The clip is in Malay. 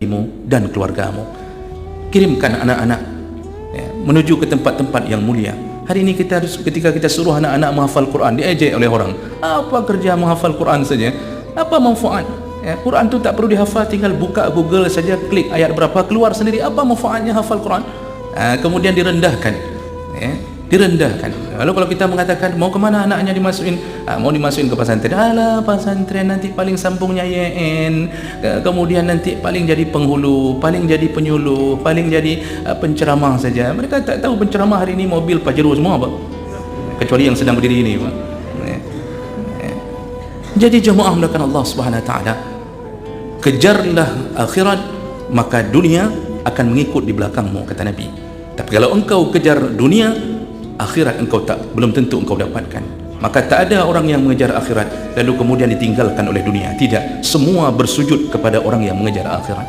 dirimu dan keluargamu. Kirimkan anak-anak menuju ke tempat-tempat yang mulia. Hari ini ketika kita suruh anak-anak menghafal Quran, diejek oleh orang. Apa kerja menghafal Quran saja? Apa manfaat? Quran tu tak perlu dihafal, tinggal buka Google saja, klik ayat berapa, keluar sendiri. Apa manfaatnya hafal Quran? Kemudian direndahkan, direndahkan. Lalu kalau kita mengatakan mau ke mana anaknya dimasukin, mau dimasukin ke pesantren. Alah, pesantren nanti paling sambungnya YN, kemudian nanti paling jadi penghulu, paling jadi penyuluh, paling jadi penceramah saja. Mereka tak tahu penceramah hari ini mobil Pajero semua, Pak, kecuali yang sedang berdiri ini, Pak. Jadi jemaah mulakan Allah Subhanahu Wa Taala, kejarlah akhirat, maka dunia akan mengikut di belakangmu, kata Nabi. Tapi kalau engkau kejar dunia, akhirat engkau belum tentu engkau dapatkan. Maka tak ada orang yang mengejar akhirat lalu kemudian ditinggalkan oleh dunia. Tidak, semua bersujud kepada orang yang mengejar akhirat.